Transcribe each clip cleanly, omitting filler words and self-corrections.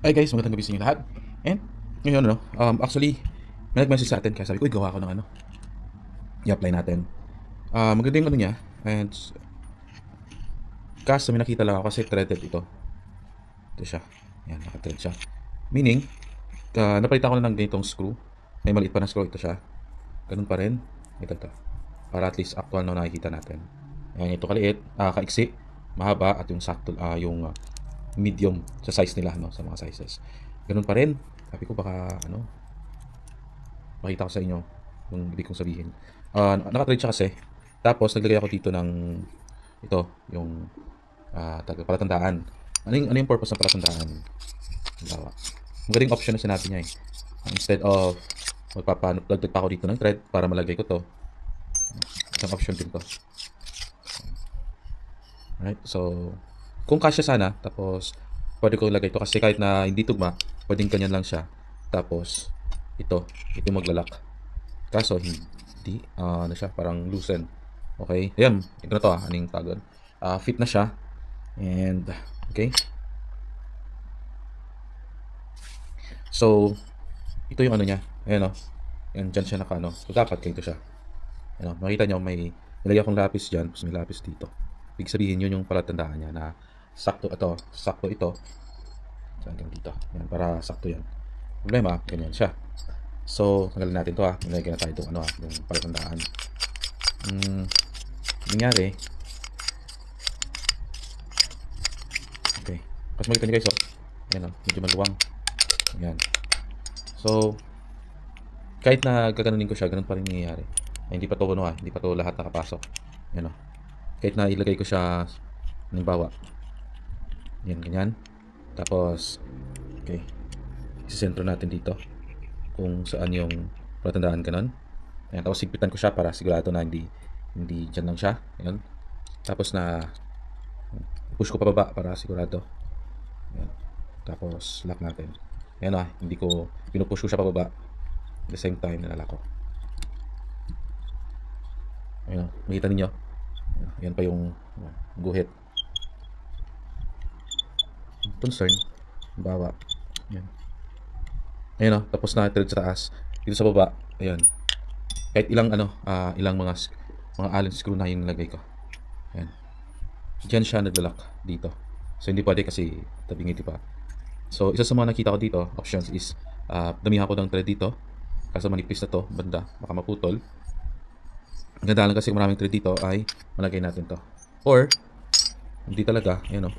Hi guys, magandang gabi sa inyo lahat. And ngayon actually may nag-message sa atin kaya sabi ko, "Uy, gawa ko ng i-apply natin." Maganda yung niya and kaso may nakita lang ako kasi threaded ito. Ito siya. Yan, naka-thread siya. Meaning, napalitan ko na ng ganitong screw. May maliit pa na screw, ito siya. Ganun pa rin. Ito. Para at least actual na nakikita natin. Yan, ito kaliit, kaiksi, mahaba at yung sakto, medium sa size nila, no, sa mga sizes. Ganun pa rin. Sabi ko baka makita ko sa inyo yung ibig kong sabihin. Naka-trade siya kasi. Tapos naglagay ako dito ng ito, yung palatandaan. Ano yung purpose ng palatandaan? Halimbawa, magaling option na sinabi niya eh. Instead of magpapadagdag pa ako dito ng thread para malagay ko to. Isang option din to. Alright, so kung kasya sana, tapos pwede ko ilagay ito kasi kahit na hindi tugma, pwedeng ganyan lang siya. Tapos ito yung maglalak. Kaso hindi, ano siya, parang loosen. Okay, ayan, ito na to aning tawag. Fit na siya. And okay. So ito yung ano niya. Ayan Ayan, dyan siya So dapat ganito siya. Ayan makita nyo may nilagay akong lapis dyan. Tapos may lapis dito. Ibig sabihin yun yung palatandaan niya na sakto ito. So hanggang dito. Ayan, para sakto yan. Problema, ganyan siya. So, tanggalin natin to Nilagyan na tayo itong yung palatandaan. Nangyari. Okay. Kasi makita nyo guys, ayan medyo maluwang. Ayan. So, kahit na gaganunin ko siya, ganun pa rin nangyayari. Ay, hindi pa to hindi pa to lahat nakapasok. Ayan Kahit na ilagay ko siya, halimbawa, yan, ganyan. Tapos, okay. Isisentro natin dito kung saan yung palatandaan ganun. Ayan, tapos sigpitan ko siya para sigurado na hindi dyan lang siya. Ayan. Tapos push ko pababa para sigurado. Ayan. Tapos lock natin. Ayan hindi ko pinupush ko siya pababa. At the same time nilala ko. Ayan makita ninyo. Ayan pa yung guhit. Concern. Bawa. Ayan. Ayan tapos na thread sa taas. Dito sa baba, ayan. Kahit ilang ilang mga allen screw na yung nilagay ko. Ayan. Diyan siya naglalak dito. So hindi pwede kasi tabingiti pa. So isa sa mga nakita ko dito, options is damihan ko ng thread dito. Kaso manipis na to, banda, baka maputol. Ang ganda lang kasi kung maraming thread dito ay malagay natin to. Or hindi talaga, ayan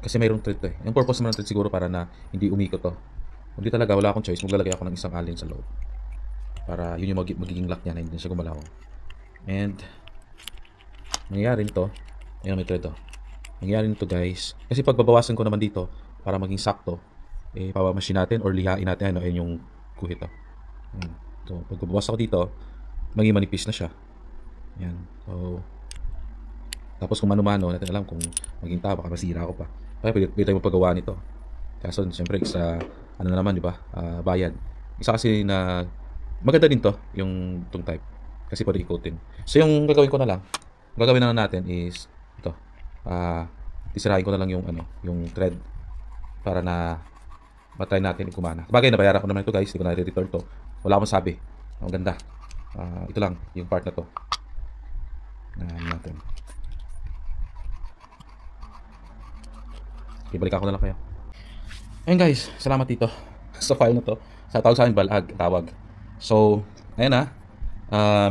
kasi mayroong thread to Yung purpose naman ng thread siguro para na hindi umikot to. Hindi talaga, wala akong choice, maglalagay ako ng isang allen sa loob. Para yun yung magiging lock niya na hindi siya gumalaw. And nangyayari nito, ayan may thread nangyayari nito guys, kasi pagbabawasan ko naman dito para maging sakto, pawamasin natin or lihain natin ayun yung guhit So pagbabawas ako dito, maging manipis na siya. Ayan. So tapos kung mano-mano, natin alam kung maging tama, baka masira ako pa. Kaya pwede tayo magpagawa nito. Kaso siyempre sa ano na naman, di ba? Bayad. Isa kasi na maganda din to, yung itong type. Kasi pwede ikotin. So yung gagawin ko na lang, gagawin na lang natin is ito. Isirahin ko na lang yung yung thread para na matry natin kumana. Bagay nabayaran ko naman ito guys, hindi ko na i-return to. Wala akong sabi. Ang ganda. Ito lang yung part na to. Natin. Ibalik ako na lang kayo. Ayun guys, salamat dito sa file na to. Sa tawag sa akin balag, tawag. So, ayan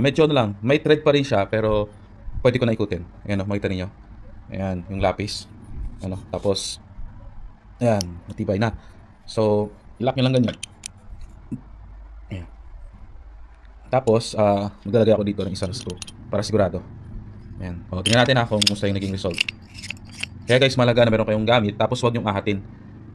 medyo lang. May thread pa rin siya pero pwede ko na ikutin. Ayan makita niyo. Ayan, yung lapis. Tapos ayan, matibay na. So, ilak nyo lang ganyan. Ayan. Tapos, maglalagay ako dito ng isang screw para sigurado. Ayan. Tingnan natin kung kumusta yung naging result. Kaya guys, malaga na meron kayong gamit, tapos huwag nyong ahatin.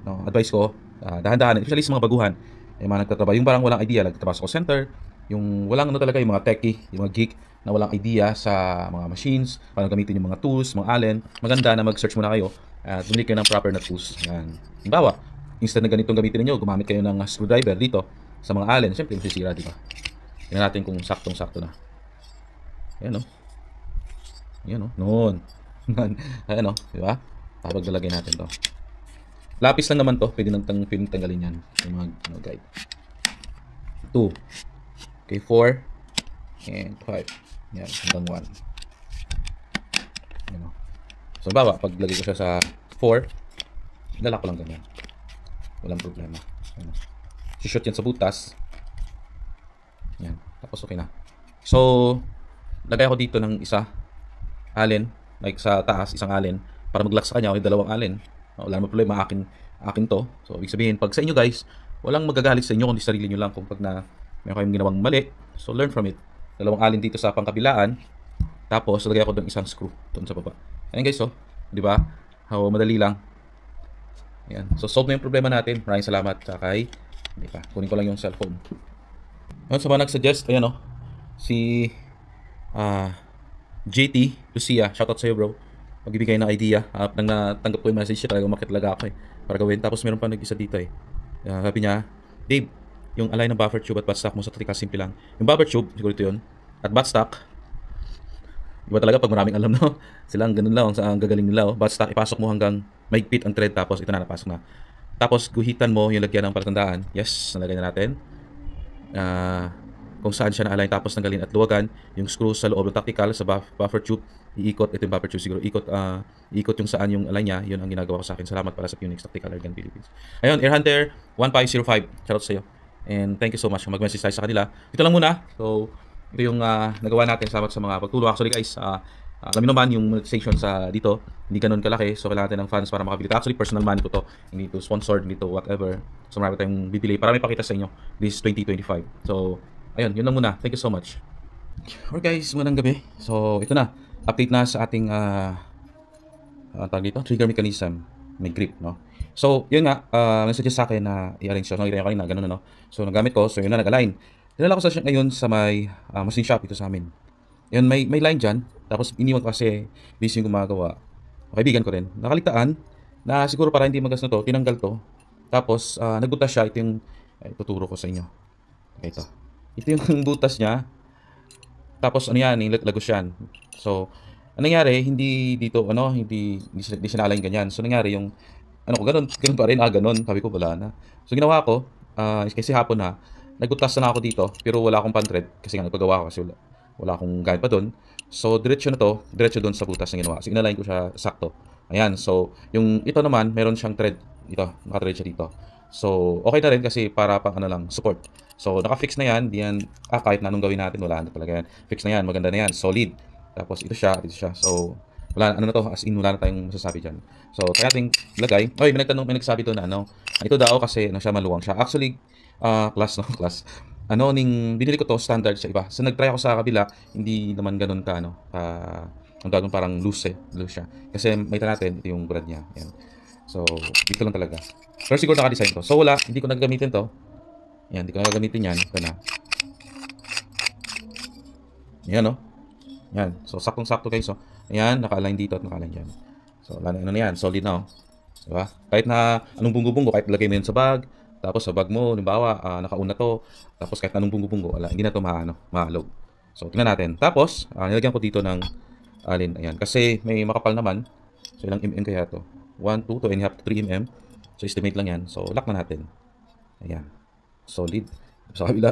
Advice ko, dahan-dahan, especially sa mga baguhan, yung mga nagtatrabaho, yung parang walang idea, nagtatrabaho sa call center, yung walang talaga, yung mga techie, yung mga geek, na walang idea sa mga machines, paano gamitin yung mga tools, mga allen, maganda na mag-search muna kayo at bumili kayo ng proper na tools. Yan. Halimbawa, instead na ganitong gamitin niyo, gumamit kayo ng screwdriver dito sa mga allen, siyempre masisira, di ba? Tingnan natin kung saktong-sakto na. Ayan Ayan noon. Ayan di ba? Tapos lalagay natin to. Lapis lang naman to. Pwede nang tanggalin yan. Yung mga guide. 2. Okay, 4. And 5. Yan, hanggang 1. Yan o. So, baba, pag lagay ko siya sa 4, lalak ko lang ganyan. Walang problema. Yan o. Si-shoot yan sa butas. Yan. Tapos okay na. So, lagay ako dito ng isa. Allen. Like sa taas, isang allen. Para mag-lock sa kanya, o dalawang allen. Wala naman problema, akin to. So, ibig sabihin, pag sa inyo guys, walang magagalit sa inyo kundi sarili nyo lang kung pag na may kayong ginawang mali. So, learn from it. Dalawang allen dito sa pangkabilaan. Tapos, lagay ako doon isang screw doon sa baba. Ayan guys, oh. Di ba? Madali lang. Ayan. So, solve na yung problema natin. Maraming salamat sa kay. Hindi pa. Kunin ko lang yung cellphone. Ayan, sa mga nag-suggest, ayan, oh. Si JT Lucia, shoutout sa'yo bro. Magbibigay ng idea. Nang natanggap ko yung message siya, talaga umakit talaga ako para gawin. Tapos meron pa nag-isa dito sabi niya, Dave, yung align ng buffer tube at buttstock mo sa trika, simple lang. Yung buffer tube, siguro ito yun. At buttstock, iba talaga pag maraming alam, no? Sila ang ganun lang, ang gagaling nila. Buttstock, ipasok mo hanggang mahigpit ang thread, tapos ito na, napasok na. Tapos guhitan mo yung lagyan ng palatandaan. Yes, nalagay na natin. Kung saan siya na-align, tapos tanggalin at luwagan yung screw sa loob ng tactical sa buffer tube, iikot. Ito yung buffer tube siguro, iikot yung saan yung align niya. Yun ang ginagawa ko sa akin. Salamat para sa Phoenix Tactical Airgun Philippines. Ayun, Air Hunter 1505, shoutout sa iyo and thank you so much. Mag-message tayo sa kanila. Ito lang muna. So ito yung nagawa natin sa mga pagtulong. Actually guys, alam niyo naman yung monetization sa dito hindi ganun kalaki, so kailangan natin ng funds para makabili. Actually personal money ko to, hindi to sponsored, hindi to whatever. So marami tayong bibili para may pakita sa inyo this 2025. So ayun, yun lang muna. Thank you so much. Alright guys, magandang gabi. So ito na, update na sa ating tawag dito, trigger mechanism, may grip, no? So yun nga, nag-suggest sa akin na i-arrange siya. Nakita ko kanina, ganun na, no? So nagamit ko, so yun na, nag-align. Dinala ko sa ngayon sa may machine shop ito sa amin. Yun, may line dyan. Tapos iniwan ko kasi busy yung gumagawa. Kaibigan ko rin. Nakaligtaan na siguro para hindi magas na to, tinanggal to. Tapos nagbutas siya. Ito yung tuturo ko sa inyo. Okay, ito yung butas niya. Tapos ano yan, lagos yan. So anong nangyari, hindi dito hindi siya na-align ganyan. So nangyari yung ganun pa rin, ganun. Sabi ko wala na. So ginawa ko, kasi hapon na, nagbutas na ako dito, pero wala akong pan-thread kasi nga nagpagawa ko kasi wala akong gamit pa doon. So diretso na to, diretso doon sa butas na ginawa. So inalign ko siya sakto. Ayan, so yung ito naman, meron siyang thread dito, naka-thread siya dito. So okay na rin kasi para pang lang, support. So naka-fix na yan, diyan kahit na anong gawin natin, wala na talaga yan. Fix na yan, maganda na yan, solid. Tapos ito siya. So wala na to, as in wala na tayong masasabi diyan. So kaya ating lagay. Oy, may nagsabi to na ito daw kasi siya maluwang siya. Actually, class. Binili ko to standard sa iba. So nagtry ako sa kabila, hindi naman ganoon ka ang gagawin parang loose siya. Kasi may natin ito yung brand niya. Yan. So dito lang talaga. Pero siguro naka-design to. So wala, hindi ko nagagamitin to. Yan, hindi ko nagagamitin yan. Ito na. Yan, no? Yan. So saktong-sakto guys, so. Ayan, naka-align dito at naka-align diyan. So ano na yan, solid na, oh. Diba? Kahit na anong bunggo-bunggo, kahit lagay mo yun sa bag, tapos sa bag mo, halimbawa, nakauna to, tapos kahit anong bunggo-bunggo, hindi na to mahalog. So, tingnan natin. Tapos, nilagyan ko dito ng alin, ayan. Kasi may makapal naman. So, ilang mm kaya to? 1, 2, 2.5 to 3 mm. So, estimate lang yan. So, lock na natin. Ayan. Solid. Sa kabila.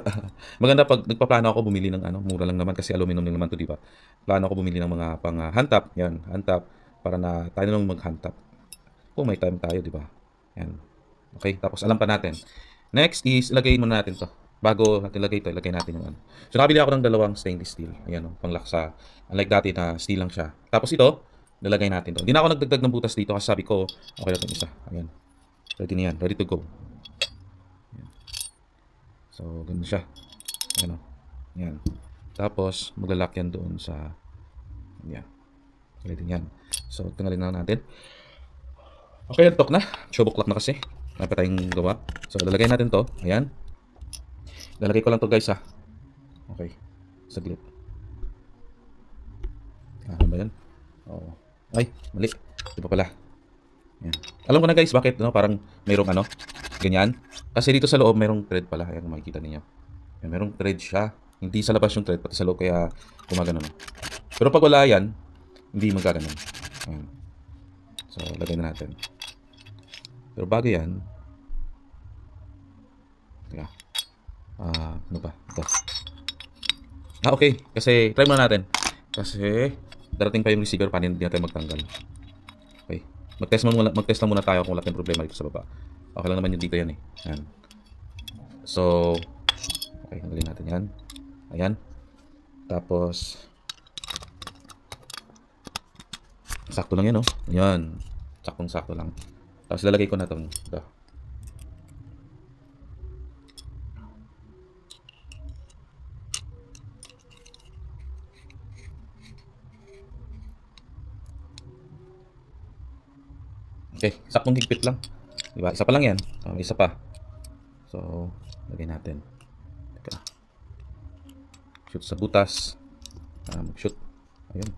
Maganda pag nagpaplano ako bumili ng mura lang naman kasi aluminum din naman to, di ba? Plano ako bumili ng mga pang hand tap. Yan, hand tap para na tayo nang mag-hand tap. Kung may time tayo, di ba? Yan. Okay, tapos alam pa natin. Next is, ilagay muna natin to. Bago natin ilagay to, ilagay natin yung So, nakabili ako ng dalawang stainless steel. Ayan, panglaksa. Unlike dati na steel lang siya. Tapos ito, nilagay natin to. Hindi na ako nagdagdag ng butas dito kasi sabi ko, okay na itong isa. Ayan. Ready na yan. Ready to go. Ayan. So, ganun siya. Ayan. Ayan. Tapos, maglalak yan doon sa ayan. Ready yan. So, tanggalin na natin. Okay, nagtok na. Showbook lock na kasi. May pa tayong gawa. So, lalagay natin to. Ayan. Lalagay ko lang to guys, ha. Okay. Saglit. Ano ba yan? Oo. Ay, mali. Di pa pala. Ayan. Alam ko na guys, bakit parang mayroong ganyan. Kasi dito sa loob, mayroong thread pala. Ayan, makikita ninyo. Ayan, mayroong thread siya. Hindi sa labas yung thread, pati sa loob, kaya gumagano. Pero pag wala yan, hindi magagano. Ayan. So, lagay na natin. Pero bago yan, teka, ano ba? Ito. Okay. Kasi, try muna natin. Kasi, darating pa yung receiver, paano hindi natin magtanggal. Okay. Mag-test lang muna tayo kung wala tayong problema dito sa baba. Okay lang naman yung dito yan eh. Yan. So, okay, tanggalin natin yan. Ayan. Tapos, sakto lang yan, oh. Ayan. Saktong-sakto lang. Tapos, lalagay ko na itong, ito. Okay, saktong higpit lang. Diba? Isa pa lang yan. Isa pa. So, lagay natin. Teka. Shoot sa butas. Mag-shoot. Ayun.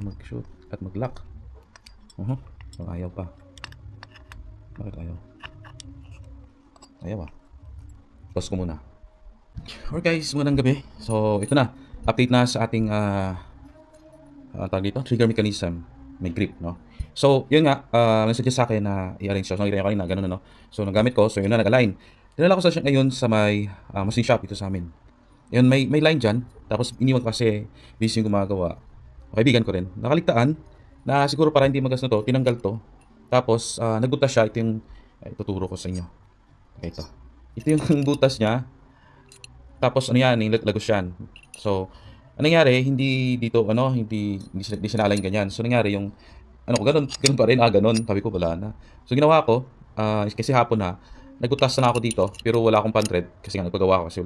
Mag-shoot at mag-lock. Ayaw pa. Bakit ayaw? Ayaw ah. Pause ko muna. Alright guys, magandang gabi. So, ito na. Update na sa ating tawag dito, trigger mechanism. May grip, no? So, yun nga, nag-suggest sa akin na i-arrange. So, nakita nyo kanina, ganun na, no? So, nagamit ko. So, yun na, nag-align. Dinala ko sa ngayon sa may machine shop ito sa amin. Yun, may line dyan. Tapos, iniwan ko kasi busy yung gumagawa. Kaibigan ko rin. Nakaligtaan na siguro para hindi magas na to, tinanggal to. Tapos, nagbutas siya. Ito yung, ituturo ko sa inyo. Okay, ito. Ito yung butas niya. Tapos, ano yan, lagos yan. So, anong nangyari, hindi dito, hindi sinalign ganyan. So, nangyari yung, ganun pa rin, ganun. Sabi ko, wala na. So, ginawa ko, kasi hapon na, nagbutas na ako dito, pero wala akong pan-thread, kasi nga nagpagawa ko kasi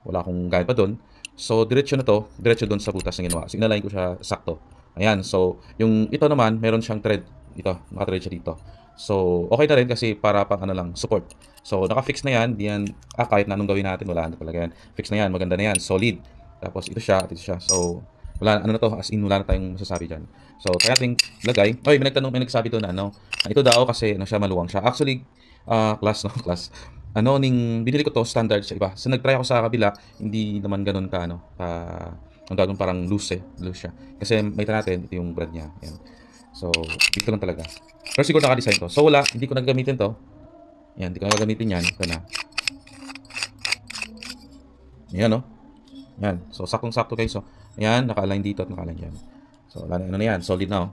wala akong gamit pa doon. So, diretso na to, diretso doon sa butas na ginawa. So, inalign ko siya sakto. Ayan, so, yung ito naman, meron siyang thread. Ito, naka-thread siya dito. So, okay na rin kasi para pang lang, support. So, naka-fix na yan. Di yan, kahit na anong gawin natin, wala na talaga yan. Fix na yan, maganda na yan, solid. Tapos, ito siya, ito siya. So, wala na to, as in, wala na tayong masasabi dyan. So, kaya ating lagay. Oy, may nagsabi to na, ito daw kasi, siya, maluwang siya. Actually, class. Binili ko to standard sa iba. So, nag-try ako sa kabila, hindi naman ganun ka, ang gagawin parang loose siya. Kasi, may natin, ito yung brand niya. Yan. So, dito lang talaga. Pero siguro naka-design to. So, wala, hindi ko nagagamitin to. Yan, hindi ko nagagamitin yan. Ito na. Yan, no? Yan. So, saktong-sakto guys. So, yan, naka-align dito at naka-align dyan. So, ano na yan? Solid na, oh.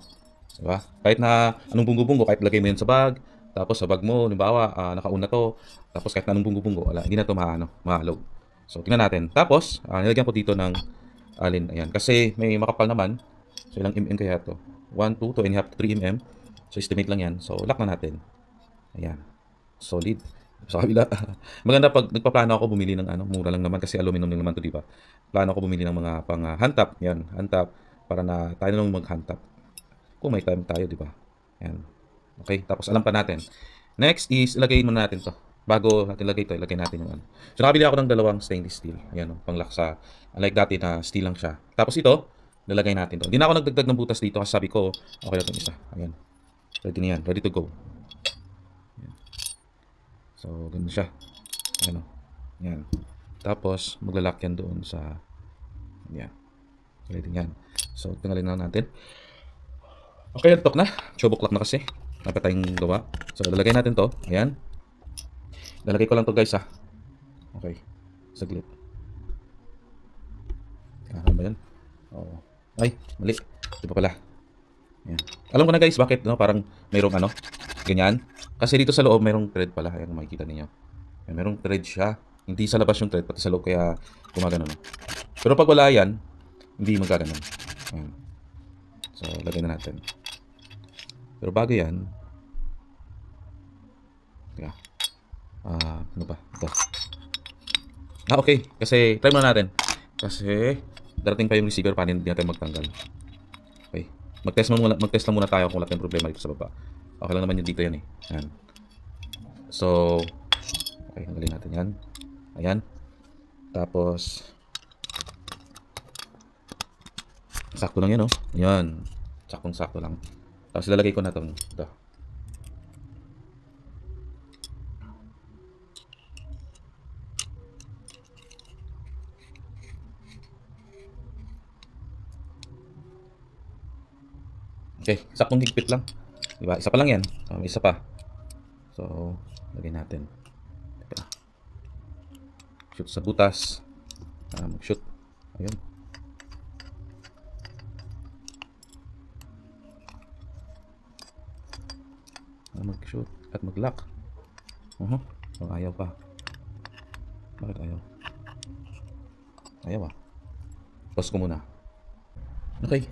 Diba? Kahit na anong bunggo-bunggo, kahit lagay mo yan sa bag, tapos sa bag mo, halimbawa, nakauna to, tapos kahit na anong bunggo-bunggo, wala, hindi na to mahalog. So, tingnan natin. Tapos, nilagyan ko dito ng alin. Ayan. Kasi may makapal naman. So, ilang mm kaya to? 1, 2, 2.5 to 3 mm. So, estimate lang yan. So, lock na natin. Ayan. Solid. Sa kabila. Maganda pag nagpaplano ako bumili ng mura lang naman kasi aluminum lang naman to, di ba? Plano ko bumili ng mga pang hand tap. Yan, hand tap para na tayo nang mag-hand tap. Kung may time tayo, di ba? Yan. Okay, tapos alam pa natin. Next is ilagay muna natin to. Bago natin ilagay to, ilagay natin yung So, nakabili ako ng dalawang stainless steel. Ayan, pang-lock sa, unlike dati na steel lang siya. Tapos ito, lalagay natin to. Hindi na ako nagdagdag ng butas dito kasi sabi ko, okay na itong isa. Ayan. Ready na yan. Ready to go. Ayan. So, ganun siya. Ayan o. Ayan. Tapos, maglalak yan doon sa, ayan. Ready yan. So, tingnan na natin. Okay, nagtok na. Chobok lock na kasi. Dapat tayong gawa. So, lalagay natin to. Ayan. Lalagay ko lang to guys, ha. Okay. Saglit. Ano ba yan? Oo. Ay, mali. Di pa pala. Ayan. Alam ko na guys, bakit parang mayroong ganyan. Kasi dito sa loob mayroong thread pala. Ayan, makikita niyo. Ayan, mayroong thread siya. Hindi sa labas yung thread, pati sa loob kaya gumagano. Pero pag wala yan, hindi magagano. Ayan. So, lagay na natin. Pero bago yan, yeah. Ano ba? Ito. Okay. Kasi, try muna natin. Kasi, darating pa yung receiver, paano hindi natin magtanggal. Okay. Mag-test lang muna tayo kung wala tayong problema dito sa baba. Okay lang naman yung dito yan eh. Ayan. So, okay, tanggalin natin yan. Ayan. Tapos, sakto lang yan, oh. Ayan. Saktong-sakto lang. Tapos, lalagay ko na ito. Okay, saktong higpit lang. Diba? Isa pa lang yan. May isa pa. So, lagay natin. Teka. Shoot sa butas. Mag-shoot. Ayun. Mag-shoot at mag-lock. Ayaw pa. Bakit ayaw? Ayaw ah. Pause ko muna. Okay.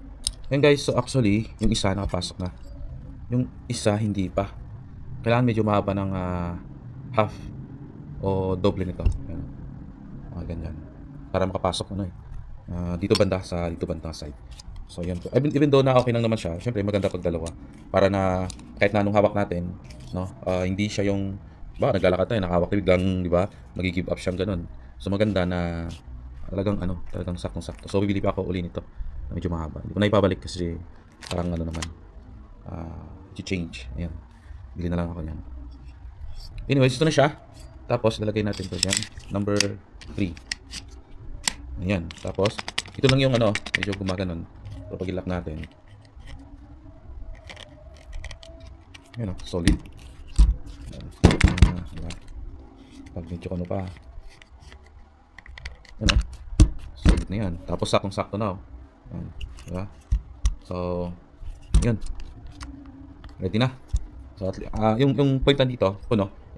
Ayan guys, so actually, yung isa nakapasok na. Yung isa hindi pa. Kailangan medyo mahaba ng half o doble nito. Ayan. Ganyan. Para makapasok dito banda sa side. So yan po. Even though na okay lang naman siya, syempre maganda pag dalawa. Para na kahit na anong hawak natin, no, hindi siya yung naglalakad tayo, nakahawak biglang, di ba, magi-give up siyang ganun. So maganda na talagang saktong-sakto. So bibili pa ako uli nito na medyo mahaba. Hindi ko na ipabalik kasi parang change. Ayan. Bili na lang ako niyan. Anyways, ito na siya. Tapos ilalagay natin to diyan, number 3. Ayan. Tapos ito lang yung medyo gumaganon. Pero pag ilak natin. Ayan, solid. Diba? Pag medyo pa. Ayan, solid na yan. Tapos saktong-sakto na. Ayan, diba? So, yun. Ready na. So, yung point dito,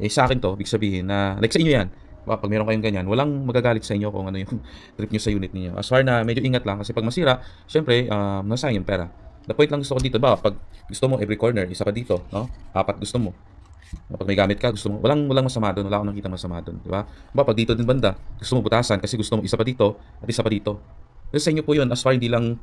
sa akin to, big sabihin na, like sa inyo yan, pag meron kayong ganyan, walang magagalit sa inyo kung ano yung trip nyo sa unit niyo. As far na medyo ingat lang, kasi pag masira, syempre, nasayang yung pera. The point lang gusto ko dito, pag gusto mo every corner, isa pa dito, no? 4 gusto mo. Pag may gamit ka, gusto mo, walang masama doon, wala akong nakita masama doon, di ba? Pag dito din banda, gusto mo butasan kasi gusto mo isa pa dito at isa pa dito. Kasi sa inyo po 'yun, as far hindi lang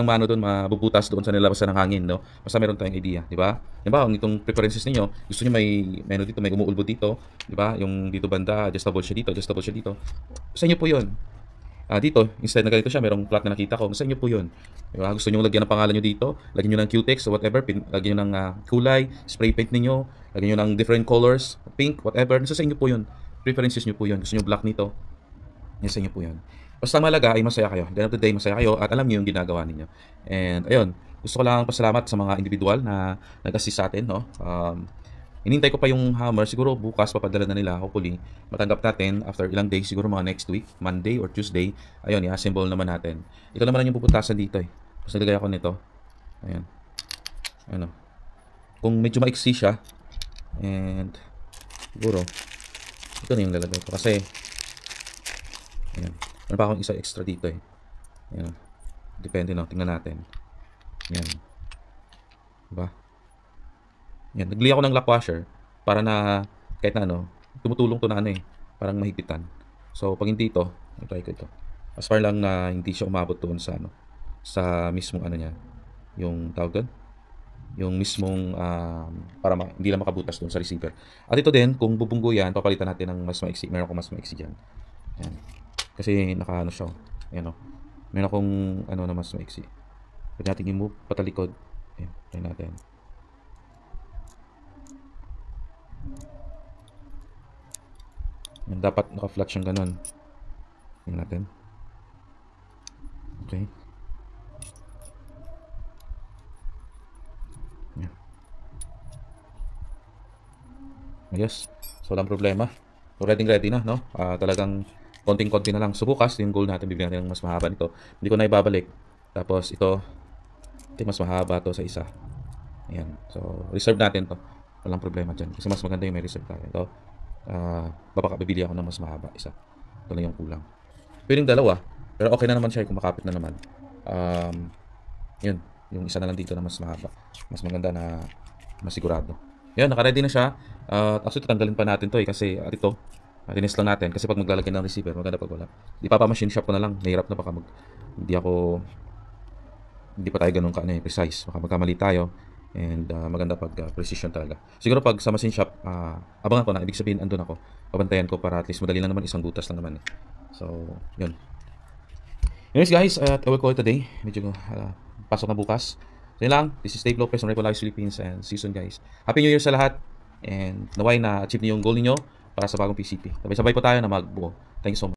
mano doon mabubutas doon sa nilabasan ng hangin, no? Basta meron tayong idea, di ba? Di ba, itong preferences niyo, gusto niyo may dito, may umuulbo dito, di ba? Yung dito banda, adjustable siya dito. Sa inyo po 'yun. Dito, instead na ganito siya, merong plot na nakita ko. Sa inyo po 'yun. Di ba? Gusto niyo lagyan ng pangalan niyo dito, lagyan niyo ng Q-Tex or whatever, lagyan niyo ng kulay, spray paint niyo, lagyan niyo ng different colors, pink, whatever. Sa inyo po 'yun. Preferences niyo po 'yun. Gusto niyo black nito. Sa inyo po 'yun. Basta malaga ay masaya kayo. At the end of the day, masaya kayo at alam niyo yung ginagawa ninyo. And ayun, gusto ko lang pasalamat sa mga individual na nag-assist sa atin, no? Inintay ko pa yung hammer, siguro bukas papadala na nila, hopefully matanggap natin after ilang days, siguro mga next week, Monday or Tuesday. Ayun, i-assemble naman natin. Ito naman yung puputasan dito eh. Tapos nilagay ako nito. Ayan. Ano. Kung medyo maiksi siya, and siguro ito na yung lalagay ko kasi ayan. Ano pa akong isa extra dito eh. Ayan. Depende na. Tingnan natin. Ayan. Diba? Ayan. Nagli ako ng lock washer para na kahit na tumutulong to na parang mahigpitan. So, pag hindi ito, try ko ito. As far lang na hindi siya umabot doon sa sa mismong niya. Yung tawag doon? Yung mismong para hindi lang makabutas doon sa receiver. At ito din, kung bubunggo yan, papalitan natin ng mas maiksi. Meron akong mas maiksi dyan. Ayan. Kasi siya. Ayan o. Meron akong na mas maiksi. Pwede natin i-move patalikod. Ayan. Try natin. Ayan. Dapat naka-flat siyang ganun. Tingnan natin. Okay. Ayan. Yes. So, walang problema. So, ready na, no? Talagang konting-konti na lang. So bukas, yung goal natin, bibigyan natin ng mas mahaba nito. Hindi ko na ibabalik. Tapos ito mas mahaba to sa isa. Ayan. So reserve natin to. Walang problema dyan. Kasi mas maganda yung may reserve tayo. Ito, bibili ako ng mas mahaba. Isa. Ito lang yung kulang. Pwedeng dalawa. Pero okay na naman siya kung makapit na naman. Yun. Yung isa na lang dito na mas mahaba. Mas maganda na masigurado. Yan, naka-ready na siya. Actually, tatanggalin pa natin to kasi ito, tinis lang natin kasi pag maglalagay ng receiver, maganda pag wala. Di pa machine shop ko na lang. Nahirap na baka hindi pa tayo ganun precise. Baka magkamali tayo. And maganda pag precision talaga. Siguro pag sa machine shop, abangan ko na. Ibig sabihin, andun ako. Pabantayan ko para at least madali lang naman. Isang butas lang naman. So, yun. Anyways guys, I will call it a day. Medyo pasok na bukas. So yun lang. This is Dave Lopez from Repo Live Philippines. And see you soon guys. Happy New Year sa lahat. And naway na achieve niyo yung goal niyo para sa bagong PCP. Sabay-sabay po tayo na magbuo. Thank you so much.